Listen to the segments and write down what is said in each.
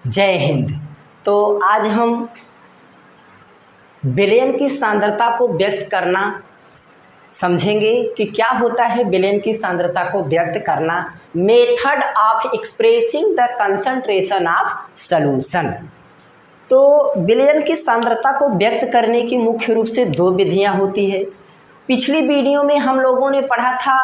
जय हिंद। तो आज हम विलयन की सांद्रता को व्यक्त करना समझेंगे कि क्या होता है विलयन की सांद्रता को व्यक्त करना। Method of expressing the concentration of solution. तो विलयन की सांद्रता को व्यक्त करने की मुख्य रूप से दो विधियां होती है। पिछली वीडियो में हम लोगों ने पढ़ा था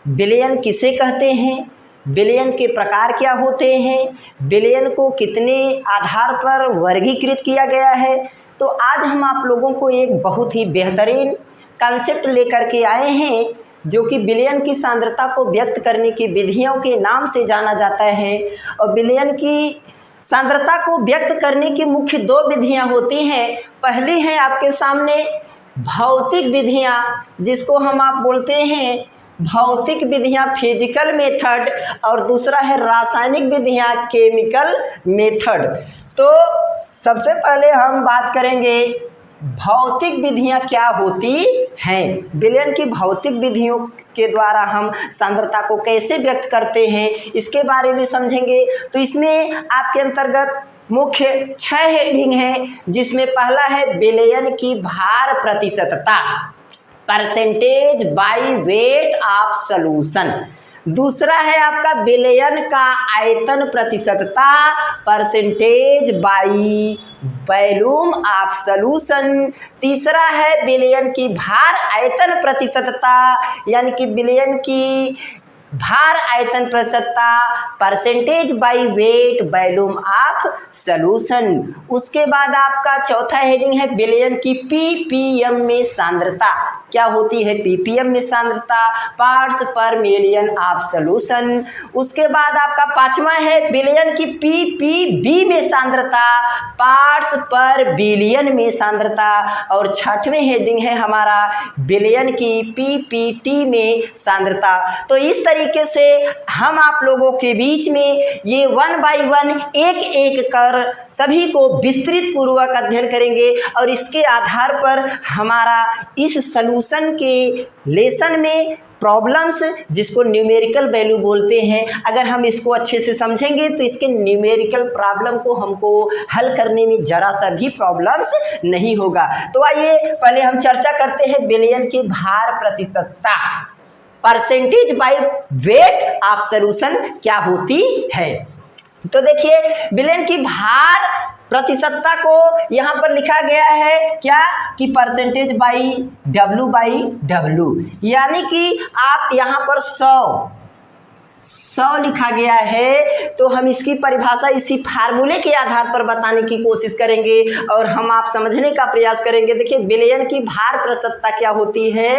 विलयन किसे कहते हैं, विलयन के प्रकार क्या होते हैं, विलयन को कितने आधार पर वर्गीकृत किया गया है। तो आज हम आप लोगों को एक बहुत ही बेहतरीन कॉन्सेप्ट लेकर के आए हैं जो कि विलयन की सांद्रता को व्यक्त करने की विधियों के नाम से जाना जाता है। और विलयन की सांद्रता को व्यक्त करने की मुख्य दो विधियां होती हैं। पहली है आपके सामने भौतिक विधियां, जिसको हम आप बोलते हैं भौतिक विधियां फिजिकल मेथड, और दूसरा है रासायनिक विधियां केमिकल मेथड। तो सबसे पहले हम बात करेंगे भौतिक विधियां क्या होती हैं, विलयन की भौतिक विधियों के द्वारा हम सांद्रता को कैसे व्यक्त करते हैं इसके बारे में समझेंगे। तो इसमें आपके अंतर्गत मुख्य 6 हेडिंग है, जिसमें पहला है विलयन की भार प्रतिशतता, percentage by weight of solution. दूसरा है आपका विलयन का आयतन प्रतिशतता, percentage by volume of solution. तीसरा है विलयन की भार आयतन प्रतिशतता, यानी कि विलयन की भार आयतन प्रतिशतता, percentage by wait volume of solution. उसके बाद आपका चौथा हेडिंग है विलयन की पीपीएम में सांद्रता। क्या होती है पीपीएम में सांद्रता, पार्ट्स पर मिलियन ऑफ सॉल्यूशन। उसके बाद आपका पांचवा है विलयन की पीपीबी में सांद्रता, पार्ट्स पर बिलियन में सांद्रता। और छठवें हेडिंग है हमारा विलयन की पीपीटी में सांद्रता। तो इस तरीके से हम आप लोगों के बीच में ये 1 बाई 1 एक एक कर सभी को विस्तृत पूर्वक अध्ययन करेंगे, और इसके आधार पर हमारा इस सॉल्यूशन के लेसन में प्रॉब्लम्स, जिसको न्यूमेरिकल वैल्यू बोलते हैं, अगर हम इसको अच्छे से समझेंगे तो इसके न्यूमेरिकल प्रॉब्लम को हमको हल करने में जरा सा भी प्रॉब्लम्स नहीं होगा। तो आइए पहले हम चर्चा करते हैं विलयन की भार प्रतिशतता, percentage by weight of solution क्या होती है। तो देखिए विलयन की भार प्रतिशतता को यहाँ पर लिखा गया है क्या कि परसेंटेज बाई W, यानी कि आप यहाँ पर 100 लिखा गया है। तो हम इसकी परिभाषा इसी फार्मूले के आधार पर बताने की कोशिश करेंगे और हम आप समझने का प्रयास करेंगे। देखिए विलयन की भार प्रतिशतता क्या होती है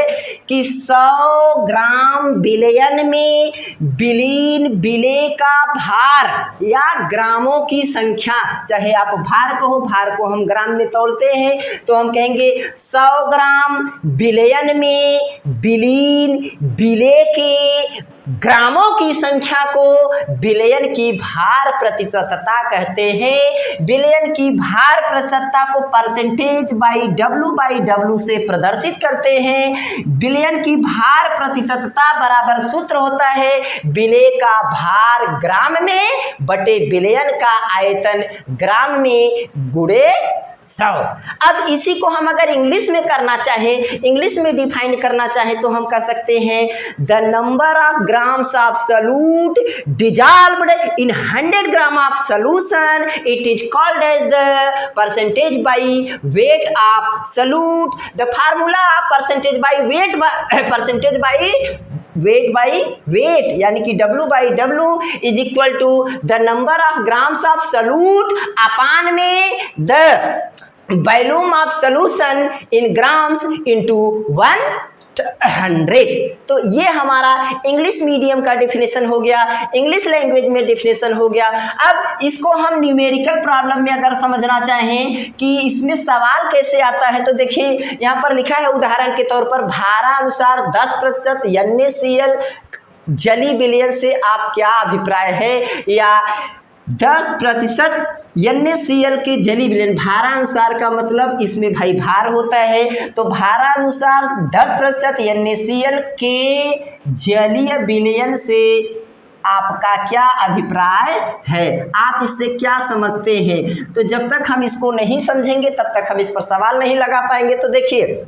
कि 100 ग्राम विलयन में विलीन विलेय का भार या ग्रामों की संख्या, चाहे आप भार कहो, भार को हम ग्राम में तौलते हैं तो हम कहेंगे 100 ग्राम विलयन में विलीन विलेय के ग्रामों की संख्या को विलयन की भार प्रतिशतता कहते हैं। विलयन की भार प्रतिशतता को परसेंटेज बाई W से प्रदर्शित करते हैं। विलयन की भार प्रतिशतता बराबर सूत्र होता है विलेय का भार ग्राम में बटे विलयन का आयतन ग्राम में गुणे 100। अब इसी को हम अगर इंग्लिश में करना चाहें, इंग्लिश में डिफाइन करना चाहें तो हम कह सकते हैं the number of grams of solute dissolved in 100 gram of solution, it is called as the percentage by weight of solute. The formula percentage by weight, percentage by weight यानी कि W is equal to the number of grams of solute upon में the volume of solution in grams into 100। तो ये हमारा English medium का definition हो गया, English language में डेफिनेशन हो गया। अब इसको हम न्यूमेरिकल प्रॉब्लम में अगर समझना चाहें कि इसमें सवाल कैसे आता है, तो देखिए यहाँ पर लिखा है उदाहरण के तौर पर भारानुसार 10% NaCl जली विलयन से आप क्या अभिप्राय है, या 10% NaCl के जली विलयन, भारानुसार का मतलब इसमें भाई भार होता है, तो भारानुसार 10% NaCl के जलीय विलयन से आपका क्या अभिप्राय है, आप इससे क्या समझते हैं। तो जब तक हम इसको नहीं समझेंगे तब तक हम इस पर सवाल नहीं लगा पाएंगे। तो देखिए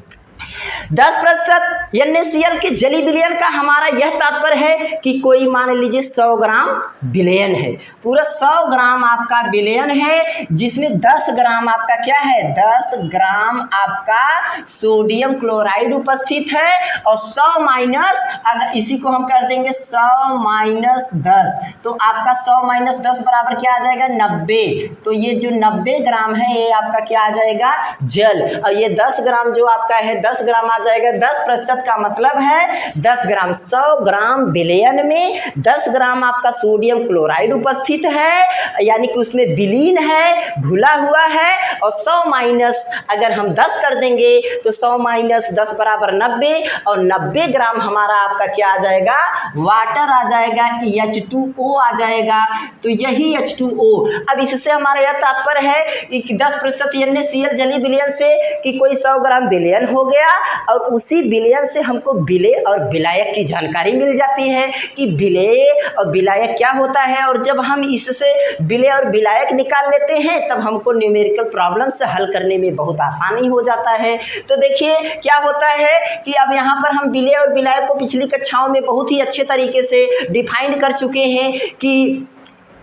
10% NaCl के जली विलयन का हमारा यह तात्पर्य है कि कोई मान लीजिए 100 ग्राम विलयन है, पूरा 100 ग्राम आपका विलयन है, जिसमें 10 ग्राम आपका क्या है, 10 ग्राम आपका सोडियम क्लोराइड उपस्थित है, और 100 माइनस, अगर इसी को हम कर देंगे 100 माइनस 10, तो आपका 100 माइनस 10 बराबर क्या आ जाएगा, 90। तो ये जो 90 ग्राम है ये आपका क्या आ जाएगा, जल। और ये 10 ग्राम जो आपका है 10 ग्राम आ जाएगा, 10% का मतलब है 10 ग्राम, 100 ग्राम विलयन में 10 ग्राम आपका सोडियम क्लोराइड उपस्थित है, यानी कि उसमें विलीन है, घुला हुआ है, और 100 माइनस अगर हम 10 कर देंगे तो 100 माइनस 10 बराबर 90, और 90 ग्राम हमारा आपका क्या आ जाएगा, वाटर आ जाएगा, H2O आ जाएगा। तो यही H2O, अब इससे हमारा यह तात्पर्य है कि 10% NaCl जली विलयन से कि कोई 100 ग्राम विलयन हो गया, और उसी विलयन से हमको विलेय और विलायक की जानकारी मिल जाती है कि विलेय और विलायक क्या होता है। और जब हम इससे विलेय और विलायक निकाल लेते हैं तब हमको न्यूमेरिकल प्रॉब्लम से हल करने में बहुत आसानी हो जाता है। तो देखिए क्या होता है कि अब यहाँ पर हम विलेय और विलायक को पिछली कक्षाओं में बहुत ही अच्छे तरीके से डिफाइन कर चुके हैं कि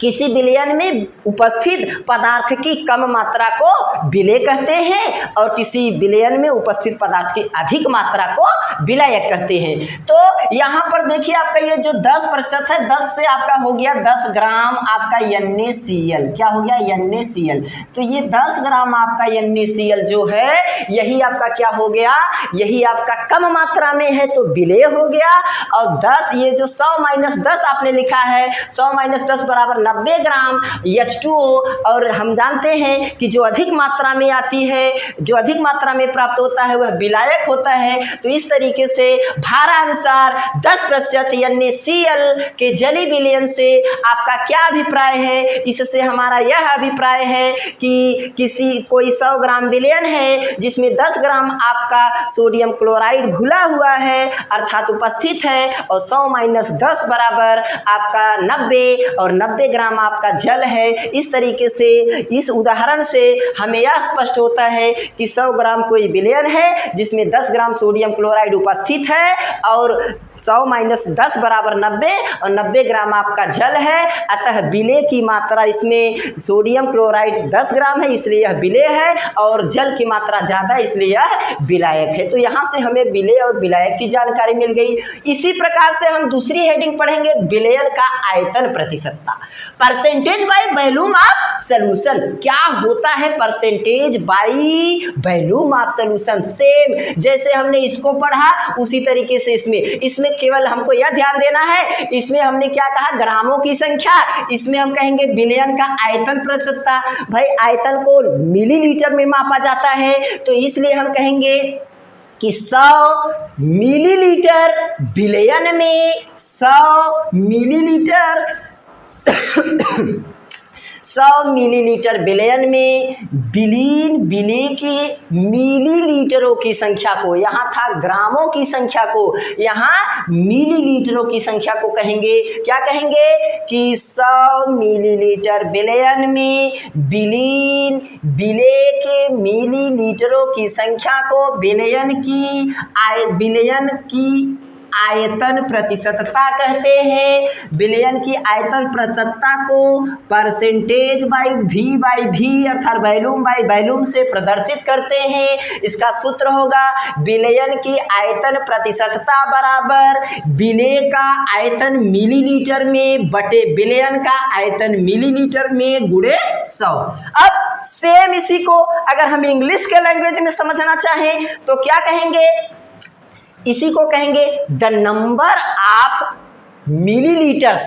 किसी विलयन में उपस्थित पदार्थ की कम मात्रा को विलेय कहते हैं, और किसी विलयन में उपस्थित पदार्थ की अधिक मात्रा को विलायक कहते हैं। तो यहाँ पर देखिए आपका ये जो 10% है, 10 से आपका हो गया 10 ग्राम आपका NaCl, क्या हो गया, NaCl। तो ये 10 ग्राम आपका NaCl जो है यही आपका क्या हो गया, यही आपका कम मात्रा में है तो विलेय हो गया। और 10 ये जो 100 माइनस 10 आपने लिखा है, 100 माइनस 10 बराबर 90 ग्राम H2O, और हम जानते हैं कि जो अधिक मात्रा में आती है, जो अधिक मात्रा में प्राप्त होता है वह विलायक होता है। तो इस तरीके से भारानुसार 10% NaCl के जली विलयन से आपका क्या अभिप्राय है, इससे हमारा यह अभिप्राय है कि कोई 100 ग्राम विलयन है जिसमें 10 ग्राम आपका सोडियम क्लोराइड घुला हुआ है अर्थात उपस्थित है, और 100 माइनस 10 बराबर आपका 90, और 90 ग्राम आपका जल है। इस तरीके से इस उदाहरण से हमें यह स्पष्ट होता है कि 100 ग्राम कोई विलयन है जिसमें 10 ग्राम सोडियम क्लोराइड उपस्थित है, और 100 माइनस 10 बराबर 90, और 90 ग्राम आपका जल है। अतः विलेय की मात्रा इसमें सोडियम क्लोराइड 10 ग्राम है इसलिए यह विलेय है, और जल की मात्रा ज़्यादा इसलिए यह विलायक है। तो यहाँ से हमें विलेय और विलायक की जानकारी मिल गई। इसी प्रकार से हम दूसरी हेडिंग पढ़ेंगे, विलयन का आयतन प्रतिशतता, percentage by volume of solution. क्या होता है percentage by volume of solution, same जैसे हमने इसको पढ़ा उसी तरीके से इसमें केवल हमको यह ध्यान देना है, इसमें हमने क्या कहा, ग्रामों की संख्या, इसमें हम कहेंगे विलयन का आयतन प्रतिशतता। भाई आयतन को मिलीलीटर में मापा जाता है, तो इसलिए हम कहेंगे कि 100 मिलीलीटर विलयन में 100 मिलीलीटर 100 मिलीलीटर विलयन में विलेय के मिलीलीटरों की संख्या को, यहाँ था ग्रामों की संख्या को, यहाँ मिलीलीटरों की संख्या को कहेंगे, क्या कहेंगे कि 100 मिलीलीटर विलयन में विलेय के मिलीलीटरों की संख्या को विलयन की आयतन प्रतिशतता कहते हैं। विलयन की आयतन प्रतिशतता को परसेंटेज बाय V अर्थात वॉल्यूम बाय वॉल्यूम से प्रदर्शित करते हैं। इसका सूत्र होगा विलयन की आयतन प्रतिशतता बराबर विलेय का आयतन मिलीलीटर में बटे विलयन का आयतन मिलीलीटर में गुणे 100। अब सेम इसी को अगर हम इंग्लिश के लैंग्वेज में समझना चाहें तो क्या कहेंगे, इसी को कहेंगे the number of millilitres,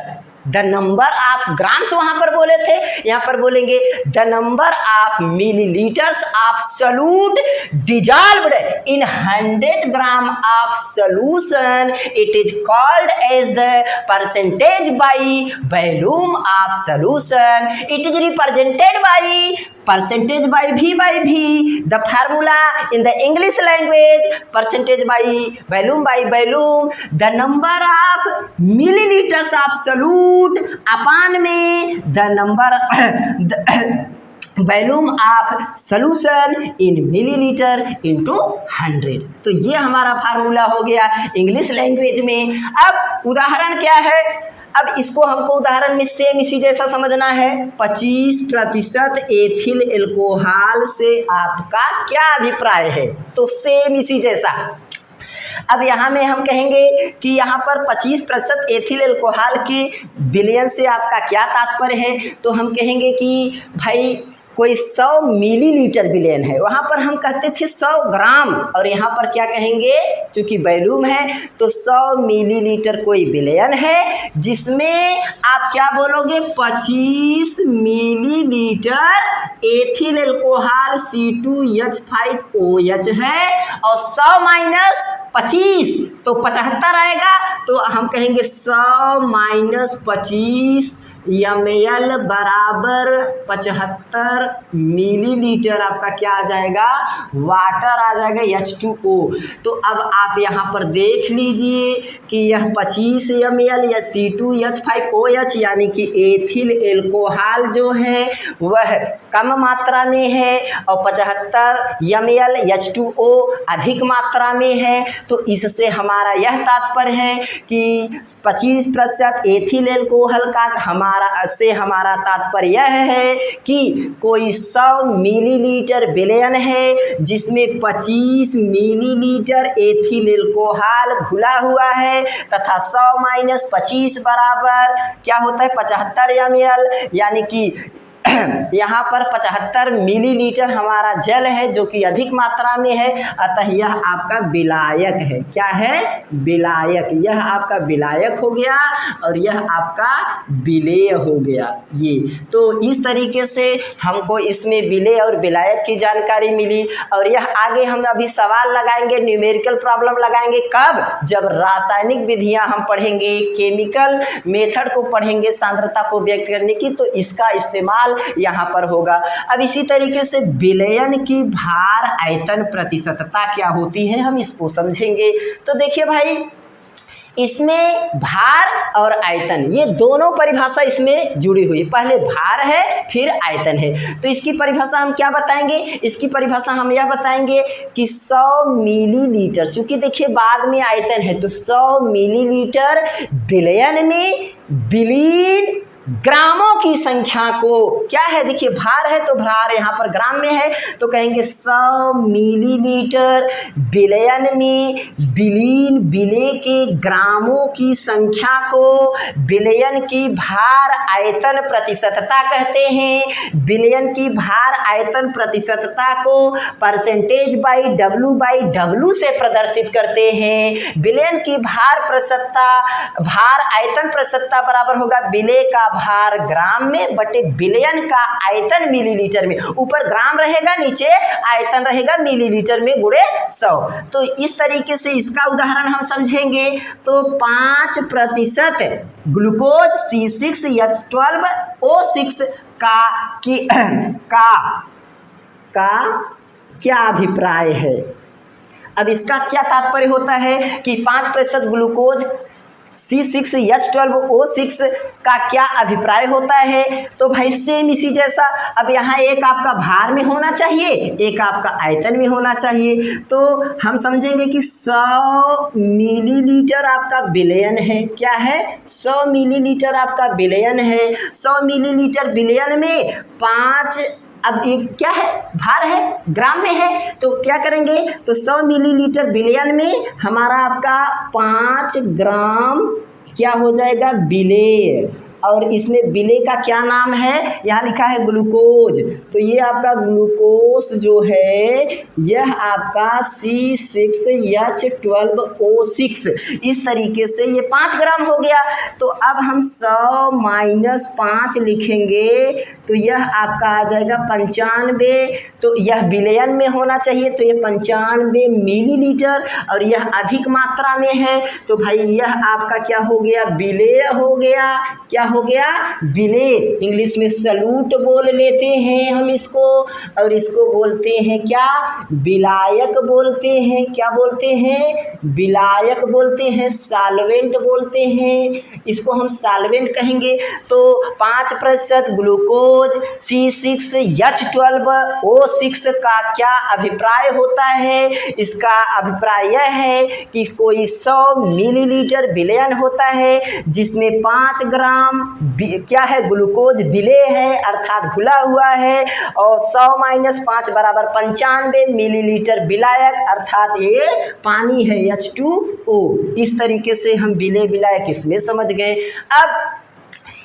the number of grams वहां पर बोले थे, यहाँ पर बोलेंगे the number of millilitres of solute dissolved in 100 gram of solution, it is called as the percentage by volume of solution, it is represented by percentage by V the formula in the English language percentage by volume the number of millilitres of solute upon में the number volume of solution in millilitre into 100। तो ये हमारा formula हो गया English language में। अब उदाहरण क्या है, अब इसको हमको उदाहरण में सेम इसी जैसा समझना है। 25% एथिल एल्कोहल से आपका क्या अभिप्राय है, तो सेम इसी जैसा। अब यहाँ में हम कहेंगे कि यहाँ पर 25% एथिल एल्कोहल के विलयन से आपका क्या तात्पर्य है, तो हम कहेंगे कि भाई कोई 100 मिलीलीटर विलयन है, वहाँ पर हम कहते थे 100 ग्राम, और यहाँ पर क्या कहेंगे, चूँकि वॉल्यूम है तो 100 मिलीलीटर कोई विलयन है जिसमें आप क्या बोलोगे 25 मिलीलीटर एथिल एल्कोहल C2H5OH है, और 100 माइनस 25 तो 75 आएगा। तो हम कहेंगे 100 माइनस 25 ml बराबर 75 मिलीलीटर आपका क्या आ जाएगा, वाटर आ जाएगा H2O। तो अब आप यहाँ पर देख लीजिए कि यह 25 ml या C2H5OH यानी कि एथिल एल्कोहल जो है वह कम मात्रा में है और 75 ml H2O अधिक मात्रा में है। तो इससे हमारा यह तात्पर्य है कि 25% एथिल एल्कोहल का हमारा तात्पर्य यह है कि कोई 100 मिलीलीटर विलयन है जिसमें 25 मिलीलीटर एथिल एल्कोहल घुला हुआ है, तथा 100 माइनस 25 बराबर क्या होता है 75 ml, यानी कि यहाँ पर 75 मिलीलीटर हमारा जल है जो कि अधिक मात्रा में है, अतः यह आपका विलायक है। क्या है, विलायक। यह आपका विलायक हो गया और यह आपका विलेय हो गया। ये तो इस तरीके से हमको इसमें विलेय और विलायक की जानकारी मिली। और यह आगे हम अभी सवाल लगाएंगे, न्यूमेरिकल प्रॉब्लम लगाएंगे। कब? जब रासायनिक विधियां हम पढ़ेंगे, केमिकल मेथड को पढ़ेंगे सांद्रता को व्यक्त करने की, तो इसका इस्तेमाल यहाँ पर होगा। अब इसी तरीके से विलयन की भार आयतन प्रतिशतता क्या होती है, हम इसको समझेंगे। तो देखिए भाई, इसमें भार और आयतन ये दोनों परिभाषा इसमें जुड़ी हुई है। पहले भार है फिर आयतन है। तो इसकी परिभाषा हम क्या बताएंगे, इसकी परिभाषा हम यह बताएंगे कि 100 मिलीलीटर, चूंकि देखिए बाद में आयतन है, तो 100 मिलीलीटर विलयन में विलीन ग्रामों की संख्या को क्या है, देखिए भार है तो भार यहाँ पर ग्राम में है, तो कहेंगे 100 मिलीलीटर विलयन में विलीन विलेय के ग्रामों की संख्या को विलयन की भार आयतन प्रतिशतता कहते हैं। विलयन की भार आयतन प्रतिशतता को परसेंटेज बाई W से प्रदर्शित करते हैं। विलयन की भार प्रतिशतता, भार आयतन प्रतिशतता बराबर होगा विलेय का भार ग्राम में बटे विलयन का आयतन मिलीलीटर में। ऊपर ग्राम रहेगा, नीचे आयतन रहेगा मिलीलीटर में गुणे 100। तो इस तरीके से इसका उदाहरण हम समझेंगे। तो 5% ग्लूकोज C6H12O6 का क्या अभिप्राय है। अब इसका क्या तात्पर्य होता है कि 5% ग्लूकोज C6H12O6 का क्या अभिप्राय होता है। तो भाई सेम इसी जैसा, अब यहाँ एक आपका भार में होना चाहिए, एक आपका आयतन में होना चाहिए। तो हम समझेंगे कि 100 मिलीलीटर आपका विलयन है। क्या है, 100 मिलीलीटर आपका विलयन है। 100 मिलीलीटर विलयन में 5, अब ये क्या है, भार है, ग्राम में है, तो क्या करेंगे, तो 100 मिलीलीटर विलयन में हमारा आपका 5 ग्राम क्या हो जाएगा, विलेय। और इसमें विलेय का क्या नाम है, यहाँ लिखा है ग्लूकोज। तो ये आपका ग्लूकोज जो है यह आपका C6H12O6, इस तरीके से ये 5 ग्राम हो गया। तो अब हम 100 माइनस 5 लिखेंगे तो यह आपका आ जाएगा 95। तो यह विलयन में होना चाहिए, तो ये 95 मिलीलीटर, और यह अधिक मात्रा में है, तो भाई यह आपका क्या हो गया, विलेय हो गया। क्या हो हो गया बिले, इंग्लिश में सलूट बोल लेते हैं हम इसको, और इसको बोलते हैं क्या, विलायक बोलते हैं। क्या बोलते हैं, विलायक बोलते हैं, सॉल्वेंट बोलते हैं, इसको हम सॉल्वेंट कहेंगे। तो 5% ग्लूकोज C6H12O6 का क्या अभिप्राय होता है, इसका अभिप्राय यह है कि कोई 100 मिलीलीटर विलयन होता है जिसमें 5 ग्राम क्या है, ग्लूकोज विलेय है अर्थात घुला हुआ है, और 100 - 5 = 95 मिलीलीटर विलायक अर्थात ये पानी है H2O। इस तरीके से हम विलेय विलायक इसमें समझ गए। अब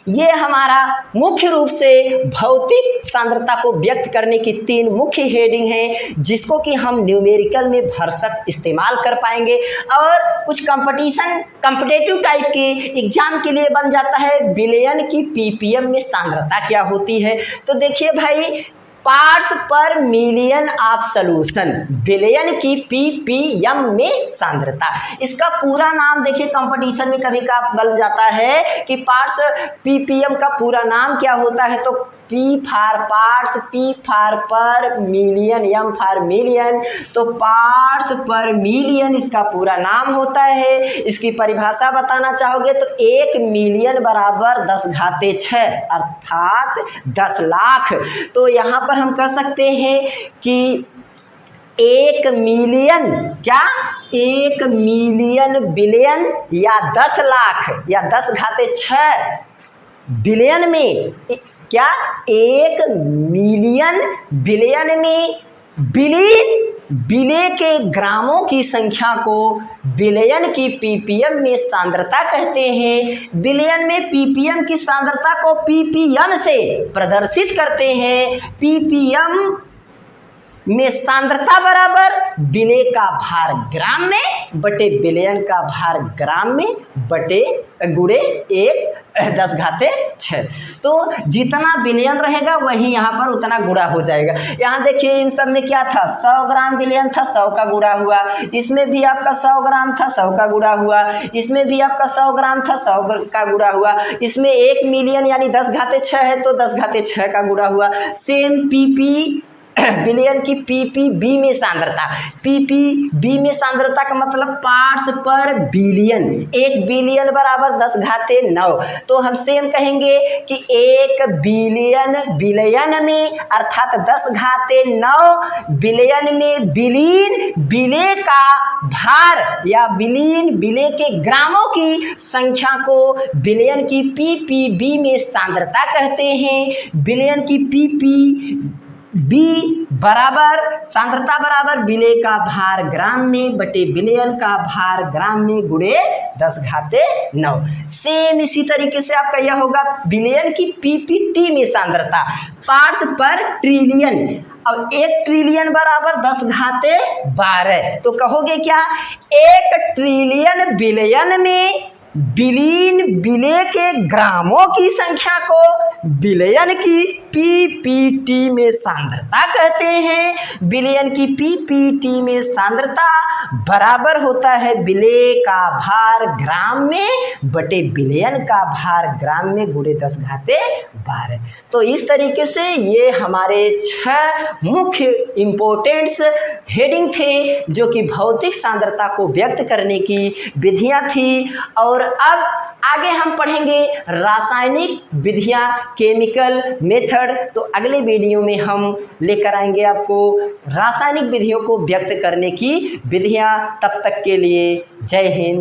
ये हमारा मुख्य रूप से भौतिक सांद्रता को व्यक्त करने की 3 मुख्य हेडिंग हैं, जिसको कि हम न्यूमेरिकल में भरसक इस्तेमाल कर पाएंगे और कुछ कॉम्पिटिटिव टाइप के एग्जाम के लिए बन जाता है विलयन की ppm में सांद्रता क्या होती है। तो देखिए भाई, पार्ट्स पर मिलियन ऑफ सॉल्यूशन, विलयन की ppm में सांद्रता, इसका पूरा नाम देखिए कंपटीशन में कभी का बन जाता है कि पार्ट्स ppm का पूरा नाम क्या होता है, तो P for parts, P for पर मिलियन, M फॉर मिलियन, तो पार्ट्स पर मिलियन इसका पूरा नाम होता है। इसकी परिभाषा बताना चाहोगे तो 1 मिलियन = 10⁻6 अर्थात 10 लाख। तो यहाँ पर हम कह सकते हैं कि 1 मिलियन क्या, 1 मिलियन बिलियन या 10 लाख या 10⁻6 बिलियन में क्या, 1 मिलियन बिलियन में विलेय के ग्रामों की संख्या को विलयन की ppm में सांद्रता कहते हैं। विलयन में ppm की सांद्रता को ppm से प्रदर्शित करते हैं। ppm में सांद्रता बराबर विलेय का भार ग्राम में बटे विलयन का भार ग्राम में बटे गुणे 10⁻6। तो जितना विलयन रहेगा वही यहाँ पर उतना गुणा हो जाएगा। यहाँ देखिए इन सब में क्या था, 100 ग्राम विलयन था, 100 का गुणा हुआ, इसमें भी आपका 100 ग्राम था, 100 का गुणा हुआ, इसमें भी आपका 100 ग्राम था, 100 का गुणा हुआ, इसमें 1 मिलियन यानी 10⁻6 है तो 10⁻6 का गुणा हुआ। सेम pp विलयन की ppb में सांद्रता, ppb में सांद्रता का मतलब पार्ट्स पर बिलियन, 1 बिलियन = 10⁻9। तो हम सेम कहेंगे कि 1 बिलियन विलयन में अर्थात 10⁻9 विलयन में विलेय का भार या विलेय के ग्रामों की संख्या को विलयन की ppb में सांद्रता कहते हैं। विलयन की ppb बराबर सांद्रता बराबर विलेय का भार ग्राम में बटे विलयन का भार ग्राम में गुणे 10⁻9। सेम इसी तरीके से आपका यह होगा विलयन की ppt में सांद्रता, पार्ट्स पर ट्रिलियन, और 1 ट्रिलियन बराबर 10⁻12। तो कहोगे क्या, 1 ट्रिलियन विलयन में विलेय के ग्रामों की संख्या को विलयन की ppt में सांद्रता कहते हैं। विलयन की ppt में सांद्रता बराबर होता है विलेय का भार ग्राम में बटे विलयन का भार ग्राम में गुणे 10⁻12। तो इस तरीके से ये हमारे 6 मुख्य इम्पोर्टेंट्स हेडिंग थे जो कि भौतिक सांद्रता को व्यक्त करने की विधियां थी। और अब आगे हम पढ़ेंगे रासायनिक विधियां, केमिकल मेथड। तो अगले वीडियो में हम लेकर आएंगे आपको रासायनिक विधियों को व्यक्त करने की विधियां। तब तक के लिए जय हिंद।